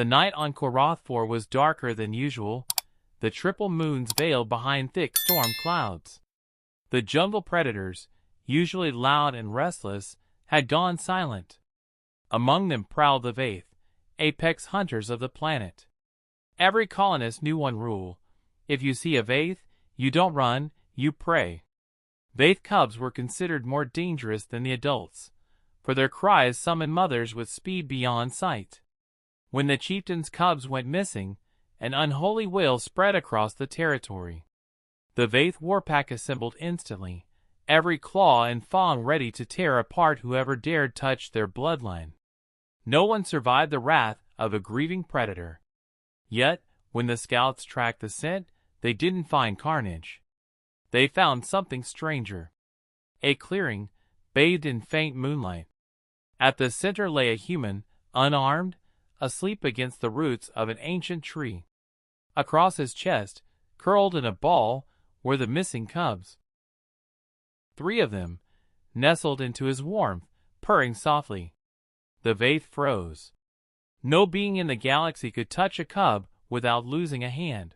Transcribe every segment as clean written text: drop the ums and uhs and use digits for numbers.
The night on Korath-4 was darker than usual, the triple moons veiled behind thick storm clouds. The jungle predators, usually loud and restless, had gone silent. Among them prowled the Veyth, apex hunters of the planet. Every colonist knew one rule: if you see a Veyth, you don't run, you pray. Veyth cubs were considered more dangerous than the adults, for their cries summoned mothers with speed beyond sight. When the chieftain's cubs went missing, an unholy wail spread across the territory. The Veyth warpack assembled instantly, every claw and fang ready to tear apart whoever dared touch their bloodline. No one survived the wrath of a grieving predator. Yet, when the scouts tracked the scent, they didn't find carnage. They found something stranger. A clearing, bathed in faint moonlight. At the center lay a human, unarmed, asleep against the roots of an ancient tree. Across his chest, curled in a ball, were the missing cubs. 3 of them, nestled into his warmth, purring softly. The Veyth froze. No being in the galaxy could touch a cub without losing a hand.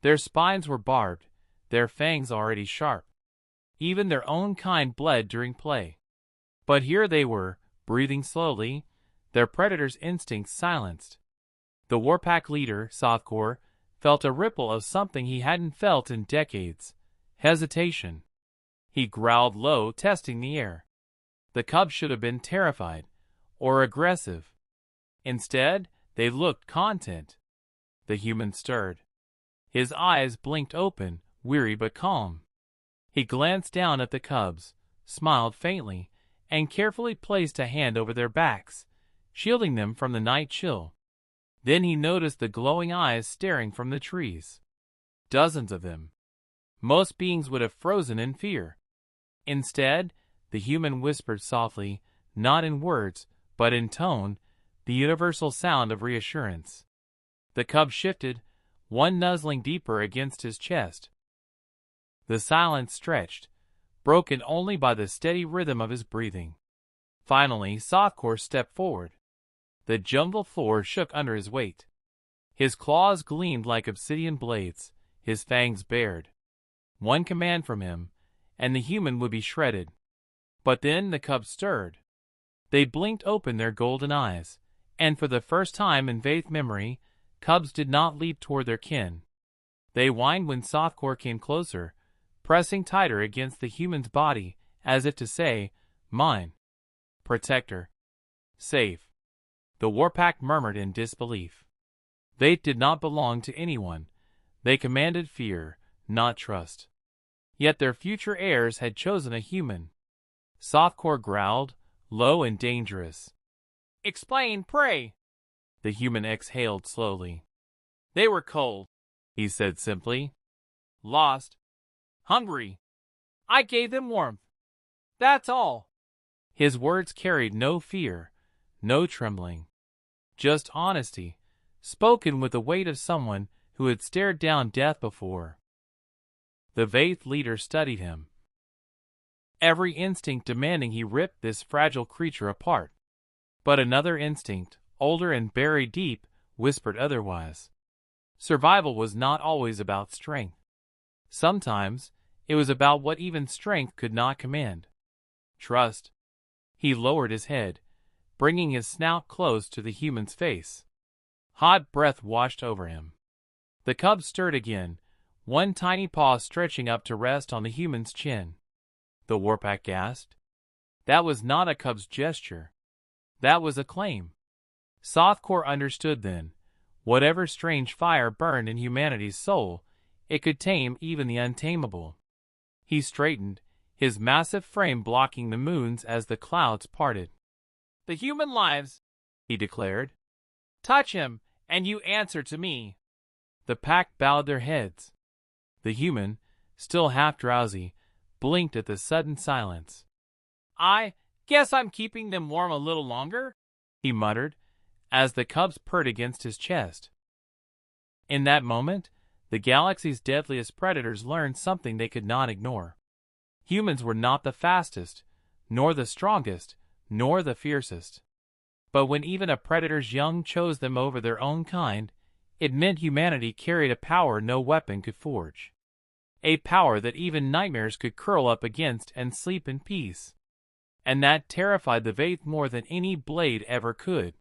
Their spines were barbed, their fangs already sharp. Even their own kind bled during play. But here they were, breathing slowly, their predator's instincts silenced. The warpack leader, Sothkor, felt a ripple of something he hadn't felt in decades: hesitation. He growled low, testing the air. The cubs should have been terrified, or aggressive. Instead, they looked content. The human stirred. His eyes blinked open, weary but calm. He glanced down at the cubs, smiled faintly, and carefully placed a hand over their backs, shielding them from the night chill. Then he noticed the glowing eyes staring from the trees. Dozens of them. Most beings would have frozen in fear. Instead, the human whispered softly, not in words, but in tone, the universal sound of reassurance. The cub shifted, one nuzzling deeper against his chest. The silence stretched, broken only by the steady rhythm of his breathing. Finally, Sothkor stepped forward. The jungle floor shook under his weight. His claws gleamed like obsidian blades, his fangs bared. One command from him, and the human would be shredded. But then the cubs stirred. They blinked open their golden eyes, and for the first time in Veyth memory, cubs did not leap toward their kin. They whined when Sothkor came closer, pressing tighter against the human's body, as if to say, "Mine. Protector. Safe." The warpack murmured in disbelief. Veyth did not belong to anyone. They commanded fear, not trust. Yet their future heirs had chosen a human. Sothkor growled, low and dangerous. "Explain, pray." The human exhaled slowly. "They were cold," he said simply. "Lost. Hungry. I gave them warmth. That's all." His words carried no fear, no trembling. Just honesty, spoken with the weight of someone who had stared down death before. The Veyth leader studied him, every instinct demanding he rip this fragile creature apart. But another instinct, older and buried deep, whispered otherwise. Survival was not always about strength. Sometimes, it was about what even strength could not command. Trust. He lowered his head, bringing his snout close to the human's face. Hot breath washed over him. The cub stirred again, one tiny paw stretching up to rest on the human's chin. The warpack gasped. That was not a cub's gesture. That was a claim. Sothkor understood then. Whatever strange fire burned in humanity's soul, it could tame even the untamable. He straightened, his massive frame blocking the moons as the clouds parted. "The human lives," he declared. "Touch him, and you answer to me." The pack bowed their heads. The human, still half drowsy, blinked at the sudden silence. "I guess I'm keeping them warm a little longer," he muttered, as the cubs purred against his chest. In that moment, the galaxy's deadliest predators learned something they could not ignore. Humans were not the fastest, nor the strongest, nor the fiercest. But when even a predator's young chose them over their own kind, it meant humanity carried a power no weapon could forge. A power that even nightmares could curl up against and sleep in peace. And that terrified the Veyth more than any blade ever could.